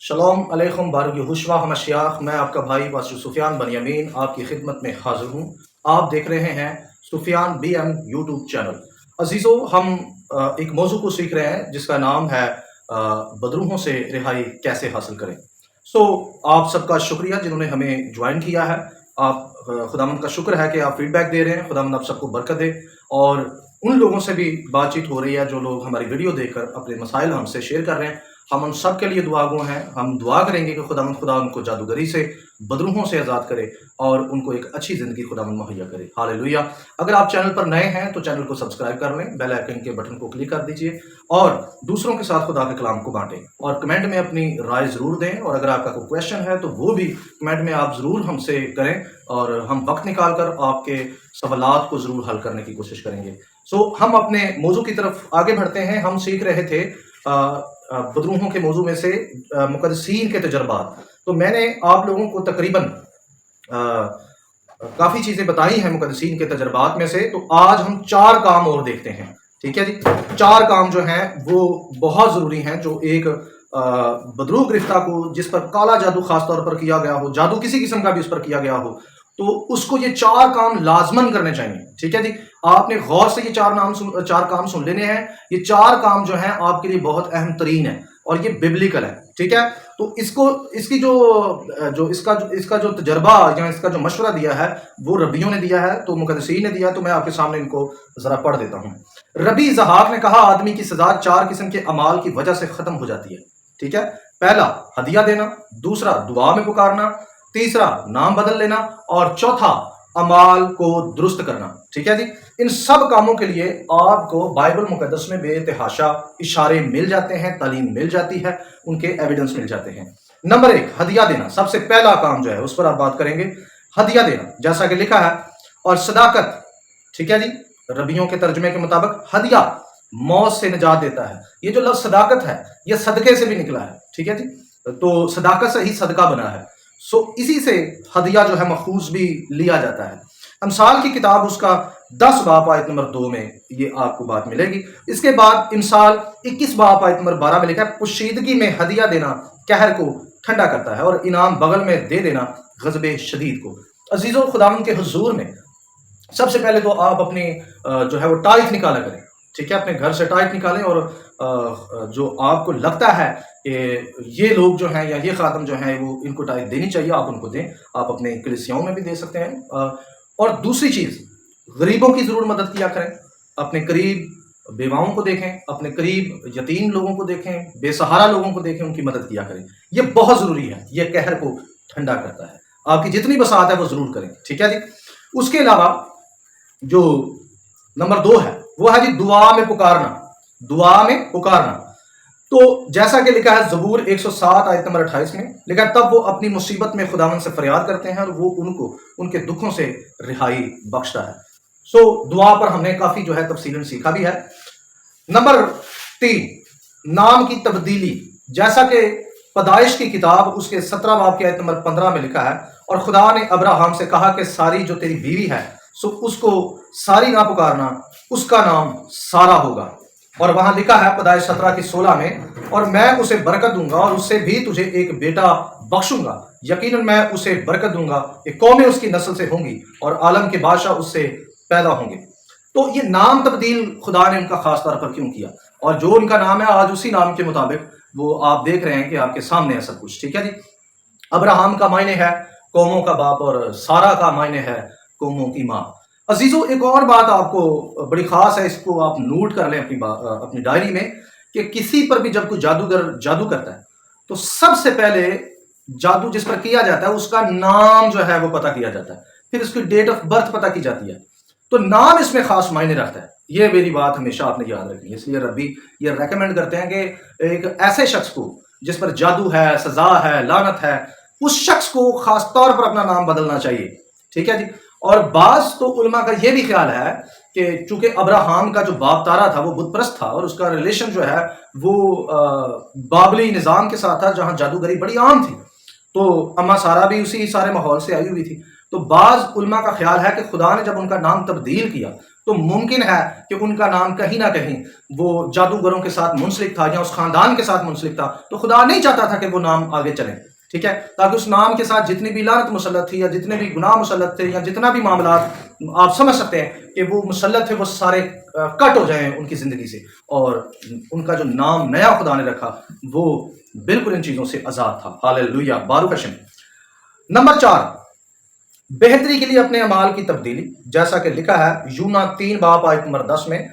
शलोम अलैकुम बारगी हुशवा हमशियाख। मैं आपका भाई वासु सुफियान बनियामीन आपकी खिदमत में हाजिर हूँ। आप देख रहे हैं Sufiyan B M YouTube channel. अजीज़ों, हम एक मौजू को सीख रहे हैं जिसका नाम है बदरूहों से रिहाई कैसे हासिल करें। आप सबका शुक्रिया जिन्होंने हमें ज्वाइन किया है। आप खुदावंद का शुक्र है कि आप फीडबैक दे रहे हैं। खुदावंद आप सबको बरकत दे। और उन लोगों से भी बातचीत हो रही है जो लोग हमारी वीडियो देखकर अपने मसाइल हमसे शेयर कर रहे हैं। हम उन सब के लिए दुआगो हैं। हम दुआ करेंगे कि खुदा उनको जादूगरी से, बदरूहों से आज़ाद करे और उनको एक अच्छी ज़िंदगी खुदावंद मुहैया करे। हालेलुया। अगर आप चैनल पर नए हैं तो चैनल को सब्सक्राइब कर लें, बेल आइकन के बटन को क्लिक कर दीजिए और दूसरों के साथ खुदा के कलाम को बांटें और कमेंट में अपनी राय ज़रूर दें। और अगर आपका कोई क्वेश्चन है तो वो भी कमेंट में आप ज़रूर हमसे करें और हम वक्त निकाल कर आपके सवालात को ज़रूर हल करने की कोशिश करेंगे। हम अपने मौजू की तरफ आगे बढ़ते हैं। हम सीख रहे थे बदरूहों के मौजू में से मुकद्दसीन के तजर्बात। तो मैंने आप लोगों को तकरीबन काफ़ी चीज़ें बताई हैं मुकद्दसीन के तजर्बात में से। तो आज हम 4 काम और देखते हैं। ठीक है जी। 4 काम जो हैं वो बहुत ज़रूरी हैं, जो एक बदरूह गिरफ्ता को, जिस पर काला जादू खास तौर पर किया गया हो, जादू किसी किस्म का भी उस पर किया गया हो, तो उसको ये 4 काम लाजमन करने चाहिए। ठीक है जी। आपने गौर से ये 4 काम सुन लेने हैं। ये 4 काम जो हैं आपके लिए बहुत अहम तरीन है और ये बिब्लिकल है। ठीक है। तो इसका जो तजर्बा या इसका जो मशवरा दिया है वो रबियों ने दिया है, तो मुकद्दसीन ने दिया। तो मैं आपके सामने इनको जरा पढ़ देता हूँ। रबी ज़हाक ने कहा, आदमी की सजा 4 किस्म के अमाल की वजह से खत्म हो जाती है। ठीक है। पहला, हदिया देना। दूसरा, दुआ में पुकारना। तीसरा, नाम बदल लेना। और चौथा, अमाल को दुरुस्त करना। ठीक है जी। इन सब कामों के लिए आपको बाइबल मुकद्दस में बेतहाशा इशारे मिल जाते हैं, तालीम मिल जाती है, उनके एविडेंस मिल जाते हैं। नंबर 1, हदिया देना। सबसे पहला काम जो है उस पर आप बात करेंगे। हदिया देना, जैसा कि लिखा है, और सदाकत। ठीक है जी। रबियों के तर्जमे के मुताबिक हदिया मौत से निजात देता है। ये जो लफ्ज सदाकत है ये सदके से भी निकला है। ठीक है जी। तो सदाकत से ही सदका बना है। इसी से हदिया जो है मखूज भी लिया जाता है। अमसाल की किताब उसका 10 बाब आयत नंबर 2 में ये आपको बात मिलेगी। इसके बाद इमसाल 21 बाब आयत नंबर 12 में लिखा है, पोशीदगी में हदिया देना कहर को ठंडा करता है और इनाम बगल में दे देना गज़बे शदीद को। अजीज़ों, खुदावंद के हुजूर में सबसे पहले तो आप अपनी जो है वो टाइट निकाला करें। ठीक है। अपने घर से टाइट निकालें और जो आपको लगता है कि ये लोग जो हैं या ये खातम जो हैं वो इनको टाइट देनी चाहिए, आप उनको दें। आप अपने कलीसियाओं में भी दे सकते हैं। और दूसरी चीज़, गरीबों की ज़रूर मदद किया करें। अपने करीब बेवाओं को देखें, अपने करीब यतीम लोगों को देखें, बेसहारा लोगों को देखें, उनकी मदद किया करें। ये बहुत ज़रूरी है, ये कहर को ठंडा करता है। आपकी जितनी बसात है वो ज़रूर करें। ठीक है जी। उसके अलावा जो नंबर 2 है वो है जी दुआ में पुकारना। दुआ में पुकारना, तो जैसा कि लिखा है ज़बूर 107 आयत नंबर 28 में लिखा है, तब वो अपनी मुसीबत में खुदावंद से फरियाद करते हैं और वो उनको उनके दुखों से रिहाई बख्शता है। दुआ पर हमने काफ़ी जो है तफसीलन सीखा भी है। नंबर 3, नाम की तब्दीली। जैसा कि पैदाइश की किताब उसके 17 बाब की आयत नंबर 15 में लिखा है, और खुदा ने अब्राहम से कहा कि सारी जो तेरी बीवी है उसको सारी ना पुकारना, उसका नाम सारा होगा। और वहां लिखा है पैदाइश 17 की 16 में, और मैं उसे बरकत दूंगा और उससे भी तुझे एक बेटा बख्शूंगा। यकीनन मैं उसे बरकत दूंगा कि कौमें उसकी नस्ल से होंगी और आलम के बादशाह उससे पैदा होंगे। तो ये नाम तब्दील खुदा ने उनका खास तौर पर क्यों किया, और जो उनका नाम है आज उसी नाम के मुताबिक वो आप देख रहे हैं कि आपके सामने है सब कुछ। ठीक है जी। अब्राहम का मायने है कौमों का बाप और सारा का मायने है कौमों की माँ। अजीजों, एक और बात आपको बड़ी खास है, इसको आप नोट कर लें अपनी डायरी में, कि किसी पर भी जब कोई जादूगर जादू करता है तो सबसे पहले जादू जिस पर किया जाता है उसका नाम जो है वो पता किया जाता है, फिर उसकी डेट ऑफ बर्थ पता की जाती है। तो नाम इसमें खास मायने रखता है। ये मेरी बात हमेशा आपने याद रखनी है। इसलिए रब्बी ये रेकमेंड करते हैं कि एक ऐसे शख्स को जिस पर जादू है, सजा है, लानत है, उस शख्स को खास तौर पर अपना नाम बदलना चाहिए। ठीक है जी। और बाज तो उलमा का यह भी ख्याल है कि चूंकि अब्राहम का जो बाप तारा था वो बुत परस्त था और उसका रिलेशन जो है वो बाबली निज़ाम के साथ था जहां जादूगरी बड़ी आम थी, तो अम्मा सारा भी उसी सारे माहौल से आई हुई थी। तो बाज उलमा का ख्याल है कि खुदा ने जब उनका नाम तब्दील किया तो मुमकिन है कि उनका नाम कहीं ना कहीं वो जादूगरों के साथ मुंसलिक था या उस खानदान के साथ मुंसलिक था, तो खुदा नहीं चाहता था कि वो नाम आगे चले, ठीक है, ताकि उस नाम के साथ जितनी भी लानत मुसल्लत थी या जितने भी गुनाह मुसल्लत थे या जितना भी मामला आप समझ सकते हैं कि वो मुसल्लत थे, वो सारे कट हो जाएं उनकी ज़िंदगी से, और उनका जो नाम नया खुदा ने रखा वो बिल्कुल इन चीज़ों से आज़ाद था। हालेलुया, बारूक हशम। नंबर 4, बेहतरी के लिए अपने अमाल की तब्दीली, जैसा कि लिखा है यूना 3 बाब आयत नंबर 10 में,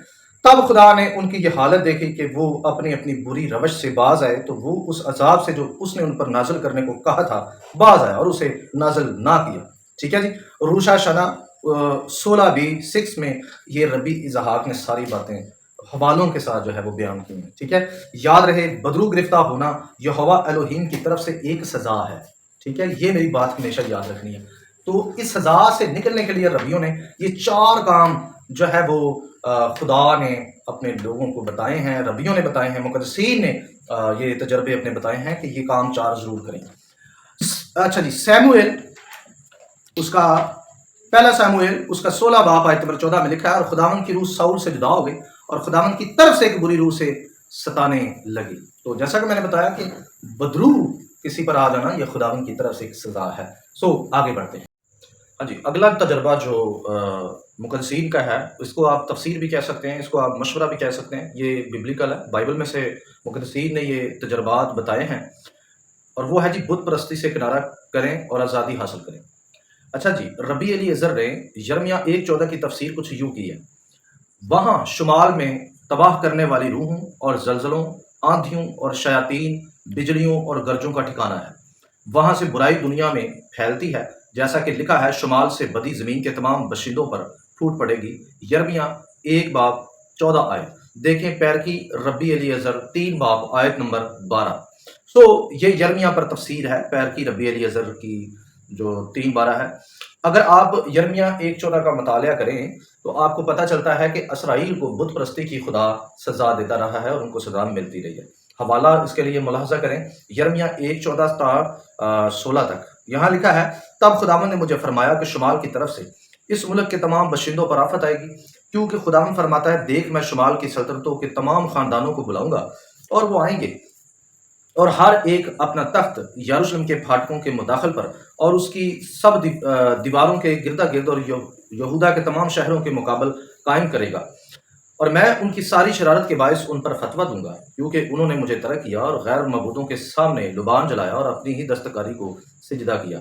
तब खुदा ने उनकी ये हालत देखी कि वो अपनी अपनी बुरी रवश से बाज आए, तो वो उस अजाब से जो उसने उन पर नाजिल करने को कहा था बाज आया और उसे नाजिल ना किया। ठीक है जी। रूशा शना 16b6 में ये रबी इजहाक ने सारी बातें हवालों के साथ जो है वो बयान की हैं। ठीक है, याद रहे बदरू गिरफ्तार होना यहोवा एलोहीम की तरफ से एक सजा है। ठीक है, ये मेरी बात हमेशा याद रखनी है। तो इस सजा से निकलने के लिए रबियों ने ये 4 काम जो है वो खुदा ने अपने लोगों को बताए हैं, रबियों ने बताए हैं, मुकद्दसीन ने ये तजर्बे अपने बताए हैं कि ये काम 4 जरूर करें। अच्छा जी, सैमुएल उसका पहला सैमुएल उसका 16 बाब आयत नंबर 14 में लिखा है, और खुदावन की रूह साउल से जुदा हो गई और खुदावन की तरफ से एक बुरी रूह से सताने लगी। तो जैसा कि मैंने बताया कि बदरू किसी पर आ जाना यह खुदावन की तरफ से एक सजा है। सो आगे बढ़ते हैं। हाँ जी, अगला तजर्बा जो मुकद्दसीन का है, इसको आप तफसीर भी कह सकते हैं, इसको आप मशवरा भी कह सकते हैं, ये बिब्लिकल है, बाइबल में से मुकद्दसीन ने ये तजर्बात बताए हैं, और वो है जी बुत परस्ती से किनारा करें और आज़ादी हासिल करें। अच्छा जी, रबी एलीएज़र ने यिर्मयाह 1:14 की तफसीर कुछ यूँ की है, वहाँ शुमाल में तबाह करने वाली रूहों और जलजलों, आंधियों और शयातीन, बिजलियों और गर्जों का ठिकाना है। वहाँ से बुराई दुनिया में फैलती है, जैसा कि लिखा है शुमाल से बदी ज़मीन के तमाम बशिंदों पर फूट पड़ेगी। यिर्मयाह 1 बाब 14 आयत। देखें पैर की रबी एलीएज़र 3 बाब आयत नंबर 12। सो ये यिर्मयाह पर तफसीर है, पैर की रबी एलीएज़र की जो 3:12 है। अगर आप यिर्मयाह 1:14 का मुतालिया करें तो आपको पता चलता है कि इसराइल को बुत परस्ती की खुदा सजा देता रहा है और उनको सजा मिलती रही है। हवाला इसके लिए मुलाहजा करें यिर्मयाह 1:14-16 तक। यहाँ लिखा है, तब खुदावंद ने मुझे फरमाया कि शुमाल की तरफ से इस मुल्क के तमाम बशिंदों पर आफत आएगी, क्योंकि खुदावंद फरमाता है, देख मैं शुमाल की सल्तनतों के तमाम खानदानों को बुलाऊंगा और वो आएंगे और हर एक अपना तख्त यरूशलेम के फाटकों के मुदाखल पर और उसकी सब दीवारों के गिरदा गिर्द और यहूदा के तमाम शहरों के मुकाबल कायम करेगा, और मैं उनकी सारी शरारत के बायस उन पर फतवा दूंगा, क्योंकि उन्होंने मुझे तरक किया और गैर मबूदों के सामने लुबान जलाया और अपनी ही दस्तकारी को सिजदा किया।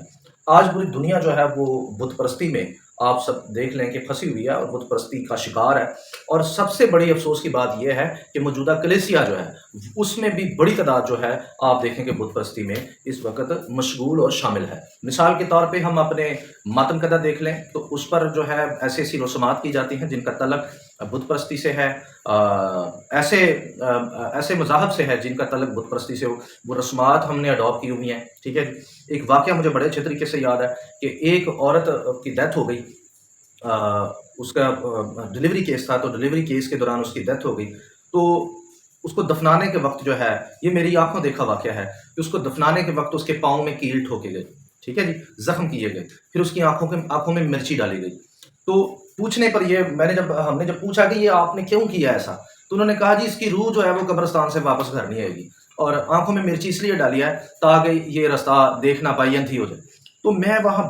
आज पूरी दुनिया जो है वो बुत परस्ती में आप सब देख लें कि फंसी हुई है और बुत परस्ती का शिकार है, और सबसे बड़ी अफसोस की बात यह है कि मौजूदा कलीसिया जो है उसमें भी बड़ी तादाद जो है आप देखें कि बुत परस्ती में इस वक्त मशगूल और शामिल है। मिसाल के तौर पे हम अपने मातम कदा देख लें तो उस पर जो है ऐसी ऐसी रस्मात की जाती हैं जिनका तल्लक बुत परस्ती से है, ऐसे मज़ाहब से है जिनका तल्लक बुत परस्ती से हो, वो रस्मात हमने अडॉप्ट की हुई हैं। ठीक है, एक वाक़या मुझे बड़े अच्छे तरीके से याद है कि एक औरत की डेथ हो गई, उसका डिलीवरी केस था, तो डिलीवरी केस के दौरान उसकी डेथ हो गई, तो उसको दफनाने के वक्त जो है, ये मेरी आंखों देखा वाक़या है कि उसको दफनाने के वक्त उसके पाँव में कील ठोके गए, ठीक है जी, ज़ख्म किए गए, फिर उसकी आंखों में मिर्ची डाली गई। तो पूछने पर हमने जब पूछा कि ये आपने क्यों किया ऐसा, तो उन्होंने कहा जी इसकी रूह जो है वो कब्रिस्तान से वापस घर नहीं आएगी, और आंखों में मिर्ची इसलिए डाली है ताकि ये रास्ता देख ना पाई, अंधी हो जाए। तो मैं वहाँ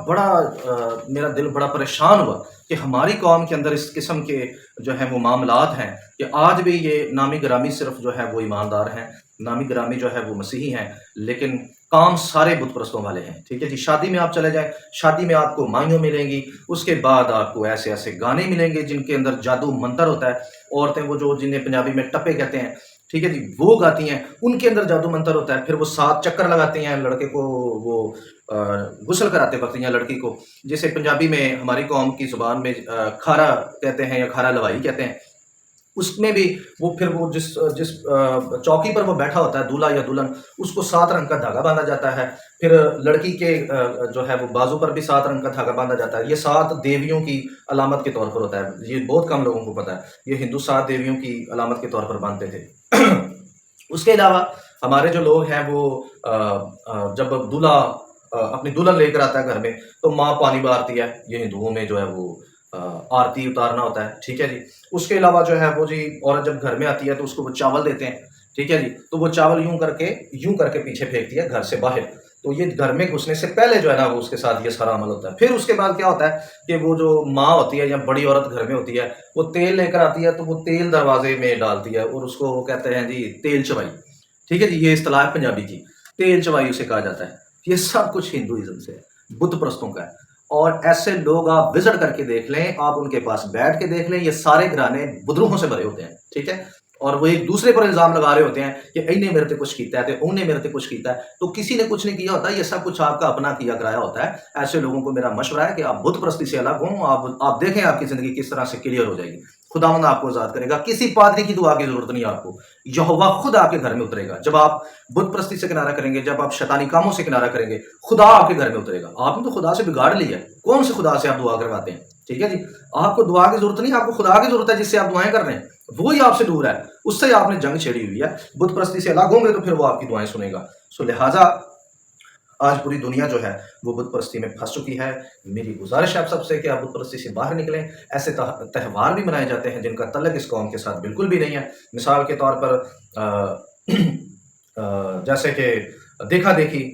मेरा दिल बड़ा परेशान हुआ कि हमारी कौम के अंदर इस किस्म के जो है वो मामलात हैं कि आज भी ये नामी ग्रामी सिर्फ जो है वो ईमानदार हैं, नामी ग्रामी जो है वो मसीही हैं, लेकिन काम सारे बुत परस्तों वाले हैं। ठीक है जी, शादी में आप चले जाएं, शादी में आपको माइयों मिलेंगी, उसके बाद आपको ऐसे ऐसे गाने मिलेंगे जिनके अंदर जादू मंतर होता है। औरतें वो जो जिन्हें पंजाबी में टप्पे कहते हैं, ठीक है जी, वो गाती हैं, उनके अंदर जादू मंतर होता है। फिर वो 7 चक्कर लगाती हैं लड़के को, वो गुस्ल कराते वक्त या लड़की को, जिसे पंजाबी में हमारी कौम की ज़ुबान में खारा कहते हैं या खारा लवाई कहते हैं। उसमें भी वो फिर वो जिस चौकी पर वो बैठा होता है दूल्हा या दुल्हन, उसको 7 रंग का धागा बांधा जाता है। फिर लड़की के जो है वो बाजू पर भी 7 रंग का धागा बांधा जाता है। ये 7 देवियों की अलामत के तौर पर होता है, ये बहुत कम लोगों को पता है। ये हिंदू 7 देवियों की अलामत के तौर पर बांधते थे। उसके अलावा हमारे जो लोग हैं वो जब दूल्हा अपनी दुल्हन लेकर आता है घर में, तो माँ पानी बारती है, ये हिंदुओं में जो है वो आरती उतारना होता है, ठीक है जी। उसके अलावा जो है वो जी औरत जब घर में आती है तो उसको वो चावल देते हैं, ठीक है जी। तो वो चावल यूं करके पीछे फेंकती है घर से बाहर। तो ये घर में घुसने से पहले जो है ना वो उसके साथ ये सारा अमल होता है। फिर उसके बाद क्या होता है कि वो जो माँ होती है या बड़ी औरत घर में होती है, वो तेल लेकर आती है, तो वो तेल दरवाजे में डालती है और उसको वो कहते हैं जी तेल चवाई, ठीक है जी। ये इस्तेलाह है पंजाबी की, तेल चवाई उसे कहा जाता है। ये सब कुछ हिंदुइज्म से है, बुत प्रस्तों का है। और ऐसे लोग आप विजिट करके देख लें, आप उनके पास बैठ के देख लें, ये सारे घराने बुदरूहों से भरे होते हैं, ठीक है। और वो एक दूसरे पर इल्जाम लगा रहे होते हैं कि इन्हें मेरे ते कुछ कीता है, तो उन्हें मेरे ते कुछ कीता है। तो किसी ने कुछ नहीं किया होता, ये सब कुछ आपका अपना किया कराया होता है। ऐसे लोगों को मेरा मशवरा है कि आप बुत प्रस्ती से अलग हों, आप देखें आपकी जिंदगी किस तरह से क्लियर हो जाएगी। खुदावंद आपको आजाद करेगा, किसी पादरी की दुआ की जरूरत नहीं आपको, यहोवा खुद आपके घर में उतरेगा। जब आप बुत प्रस्ती से किनारा करेंगे, जब आप शैतानी कामों से किनारा करेंगे, खुदा आपके घर में उतरेगा। आपने तो खुदा से बिगाड़ लिया है, कौन से खुदा से आप दुआ करवाते हैं, ठीक है जी। आपको दुआ की जरूरत नहीं, आपको खुदा की जरूरत है जिससे आप दुआएं कर रहे हैं, वो ही आपसे दूर है, उससे आपने जंग छेड़ी हुई है। बुत प्रस्ती से अलग होंगे तो फिर वो आपकी दुआएं सुनेगा। सो लिहाजा आज पूरी दुनिया जो है वो बुत परस्ती में फंस चुकी है। मेरी गुजारिश है आप सबसे कि आप बुत परस्ती से बाहर निकलें। ऐसे त्यौहार भी मनाए जाते हैं जिनका तल्लक इस कौम के साथ बिल्कुल भी नहीं है। मिसाल के तौर पर जैसे कि देखा देखी,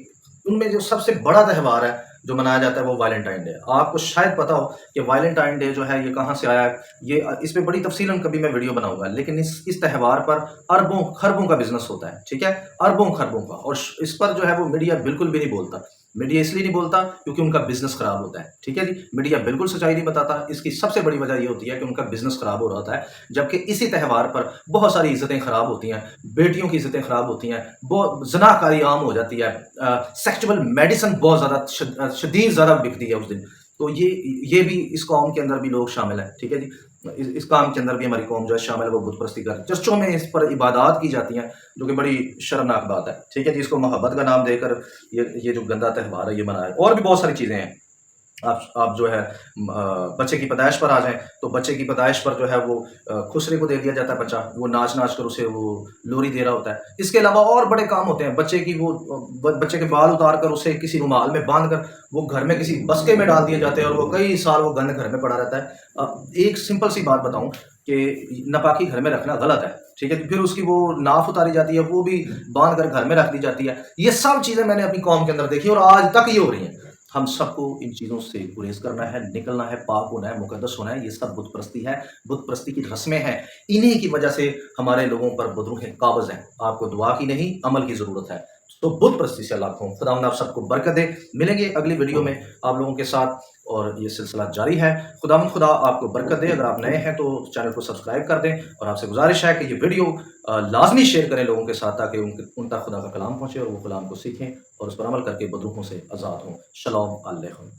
उनमें जो सबसे बड़ा त्यौहार है जो मनाया जाता है वो वैलेंटाइन डे। आपको शायद पता हो कि वैलेंटाइन डे जो है ये कहाँ से आया है। ये इस पे बड़ी तफसीलन कभी मैं वीडियो बनाऊंगा, लेकिन इस त्यौहार पर अरबों खरबों का बिजनेस होता है, ठीक है, अरबों खरबों का। और इस पर जो है वो मीडिया बिल्कुल भी नहीं बोलता। मीडिया इसलिए नहीं बोलता क्योंकि उनका बिजनेस खराब होता है, ठीक है जी। मीडिया बिल्कुल सच्चाई नहीं बताता। इसकी सबसे बड़ी वजह ये होती है कि उनका बिजनेस खराब हो रहा होता है, जबकि इसी त्यौहार पर बहुत सारी इज्जतें खराब होती हैं, बेटियों की इज्जतें खराब होती हैं, बहुत जनाकारी आम हो जाती है, सेक्सुअल मेडिसिन बहुत ज़्यादा शदीद ज़्यादा बिकती है उस दिन। तो ये भी इस कौम के अंदर भी लोग शामिल हैं, ठीक है जी। इस काम के अंदर भी हमारी कौम जो है शामिल है, वो बुत परस्ती कर चर्चों में इस पर इबादत की जाती हैं, जो कि बड़ी शर्मनाक बात है, ठीक है जी। इसको मोहब्बत का नाम देकर ये जो गंदा त्यौहार है ये मनाया। और भी बहुत सारी चीज़ें हैं। आप जो है बच्चे की पैदाइश पर आ जाएं तो बच्चे की पैदाइश पर जो है वो खुसरे को दे दिया जाता है बच्चा, वो नाच नाच कर उसे वो लोरी दे रहा होता है। इसके अलावा और बड़े काम होते हैं। बच्चे के बाल उतार कर उसे किसी रुमाल में बांध कर वो घर में किसी बस्के में डाल दिए जाते हैं और वो कई साल वो गंद घर में पड़ा रहता है। एक सिंपल सी बात बताऊं कि नापाकी घर में रखना गलत है, ठीक है। फिर उसकी वो नाफ उतारी जाती है, वो भी बांध कर घर में रख दी जाती है। ये सब चीज़ें मैंने अपनी कौम के अंदर देखी और आज तक ये हो रही हैं। हम सबको इन चीज़ों से गुरेज करना है, निकलना है, पाक होना है, मुकद्दस होना है। ये सब बुत परस्ती है, बुत परस्ती की रस्में हैं। इन्हीं की वजह से हमारे लोगों पर बदरूहें काबज़ हैं। आपको दुआ की नहीं, अमल की ज़रूरत है। तो बुत परस्ती से अल्लाह को खुदावंद आप सबको बरकत दे। मिलेंगे अगली वीडियो में आप लोगों के साथ और ये सिलसिला जारी है। खुदा आपको बरकत दे। अगर आप नए हैं तो चैनल को सब्सक्राइब कर दें और आपसे गुजारिश है कि ये वीडियो लाजमी शेयर करें लोगों के साथ, ताकि उन तक खुदा का कलाम पहुँचे और वो कलाम को सीखें और उस पर अमल करके बदरूहों से आज़ाद हों। शलोम अलैकुम।